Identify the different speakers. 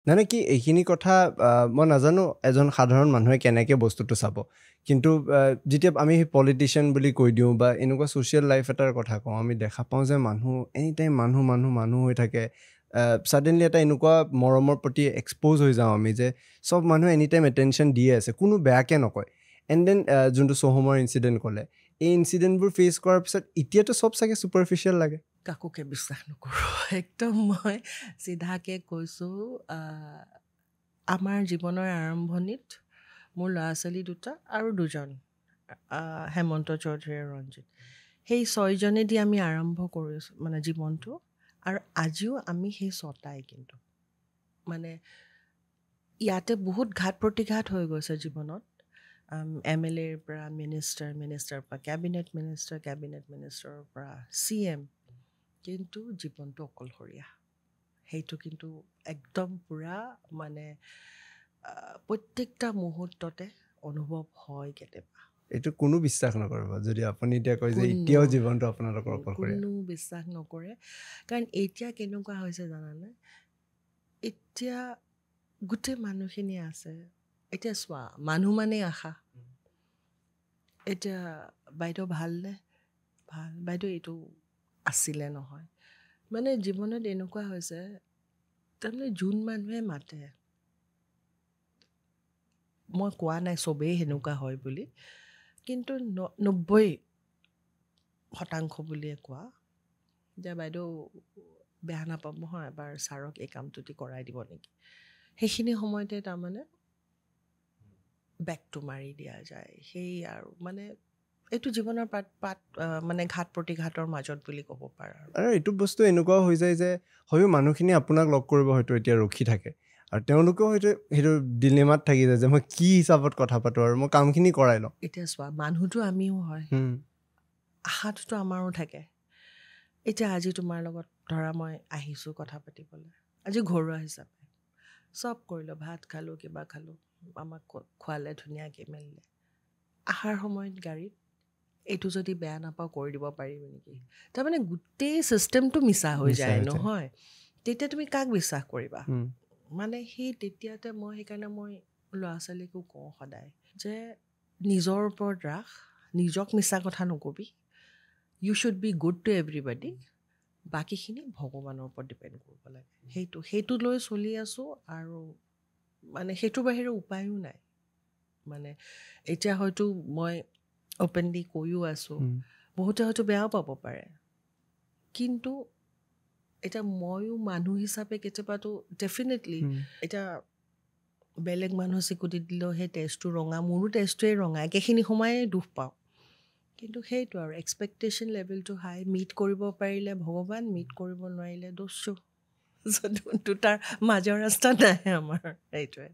Speaker 1: মানে কি এইখিনি কথা মই নাজানো এজন সাধাৰণ মানুহে কেনেকে বস্তুটো চাব। কিন্তু যেতিয়া আমি পলিটিচিয়ান বুলি কৈ দিওঁ বা এনেকুৱা ছ'চিয়েল লাইফ এটাৰ কথা কওঁ, আমি দেখা পাওঁ যে মানুহ এনিটাইম মানুহ হৈ থাকে। ছাডেনলি এটা এনেকুৱা মৰমৰ প্ৰতি এক্সপ'জ হৈ যাওঁ আমি যে চব মানুহে এনিটাইম এটেনশ্যন দিয়ে আছে, কোনো বেয়াকে নকয়। এণ্ড দেন যোনটো চ'হমৰ ইনচিডেণ্ট ক'লে, এই ইনচিডেণ্টবোৰ ফেচ কৰাৰ পিছত এতিয়াতো চব চাগে ছুপাৰফিচিয়েল লাগে।
Speaker 2: কাকোকে বিশ্বাস নকৰোঁ। একদম মই চিধাকে কৈছোঁ, আমাৰ জীৱনৰ আৰম্ভণিত মোৰ ল'ৰা ছোৱালী দুটা আৰু দুজন, হেমন্ত চৌধুৰী আৰু ৰঞ্জিত, সেই 6জনেদি আমি আৰম্ভ কৰিছোঁ মানে জীৱনটো। আৰু আজিও আমি সেই 6টাই কিন্তু মানে ইয়াতে বহুত ঘাত প্ৰতিঘাত হৈ গৈছে জীৱনত। MLAৰ পৰা মিনিষ্টাৰৰ পৰা কেবিনেট মিনিষ্টাৰৰ পৰা CM, কিন্তু জীৱনটো অকলশৰীয়া। সেইটো কিন্তু একদম পূৰা মানে প্ৰত্যেকটা মুহূৰ্ততে অনুভৱ হয় কেতিয়াবা।
Speaker 1: এইটো কোনো বিশ্বাস নকৰিব যদি আপুনি এতিয়া কয় যে এতিয়াও জীৱনটো আপোনালোকৰ অকলশৰীয়া।
Speaker 2: কোনো বিশ্বাস নকৰে। কাৰণ এতিয়া কেনেকুৱা হৈছে জানানে, এতিয়া গোটেই মানুহখিনি আছে। এতিয়া চোৱা, মানুহ মানেই আশা। এতিয়া বাইদেউ ভালনে? ভাল। বাইদেউ এইটো আছিলে নহয়। মানে জীৱনত এনেকুৱা হৈছে, তাৰমানে যোন মানুহে মাতে, মই কোৱা নাই চবেই সেনেকুৱা হয় বুলি, কিন্তু 90% বুলিয়ে কোৱা যে বাইদেউ বেয়া নাপাব হয়, এবাৰ ছাৰক এই কামটোতে কৰাই দিব নেকি। সেইখিনি সময়তে তাৰমানে বেগটো মাৰি দিয়া যায়। সেই আৰু মানে এইটো জীৱনৰ মানে ঘাত প্ৰতিঘাতৰ মাজত বুলি ক'ব পাৰা।
Speaker 1: আৰু এইটো বস্তু এনেকুৱাও হৈ যায় যে হয়তো মানুহখিনি আপোনাক লগ কৰিব হয়তো এতিয়া ৰখি থাকে, আৰু তেওঁলোকেও হয়তো সেইটো ডিলেমাত থাকি যায় যে মই কি হিচাপত কথা পাতোঁ আৰু মই কামখিনি কৰাই লওঁ।
Speaker 2: এতিয়া চোৱা, মানুহটো আমিও হয়, আশাটোতো আমাৰো থাকে। এতিয়া আজি তোমাৰ লগত ধৰা মই আহিছোঁ কথা পাতিবলৈ, আজি ঘৰুৱা হিচাপে চব কৰিলোঁ, ভাত খালোঁ, কিবা খালোঁ, আমাক খোৱালে ধুনীয়াকৈ মেলিলে। আহাৰ সময়ত গাড়ীত এইটো যদি বেয়া নাপাওঁ কৰি দিব পাৰিবি নেকি। তাৰমানে গোটেই ছিষ্টেমটো মিছা হৈ যায় নহয়। তেতিয়া তুমি কাক বিশ্বাস কৰিবা। মানে সেই তেতিয়াতে মই সেইকাৰণে মই ল'ৰা ছোৱালীকো কওঁ সদায় যে নিজৰ ওপৰত ৰাখ, নিজক মিছা কথা নকবি। You should be good to everybody, বাকীখিনি ভগৱানৰ ওপৰত ডিপেণ্ড কৰিব লাগে। সেইটো লৈ চলি আছোঁ। আৰু মানে সেইটোৰ বাহিৰে উপায়ো নাই। মানে এতিয়া হয়তো মই অ'পেনলি কৈও আছোঁ, বহুতে হয়তো বেয়াও পাব পাৰে, কিন্তু এতিয়া ময়ো মানুহ হিচাপে কেতিয়াবাতো ডেফিনেটলি এতিয়া বেলেগ মানুহ চিকুটি দিলেও সেই তেজটো ৰঙা, মোৰো তেজটোৱে ৰঙা, একেখিনি সময়ে দুখ পাওঁ। কিন্তু সেইটো আৰু এক্সপেক্টেশ্যন লেভেলটো হাই। মিট কৰিব পাৰিলে ভগৱান, মিট কৰিব নোৱাৰিলে দস্যু। দুটাৰ মাজৰ ৰাস্তা নাই আমাৰ, সেইটোৱে।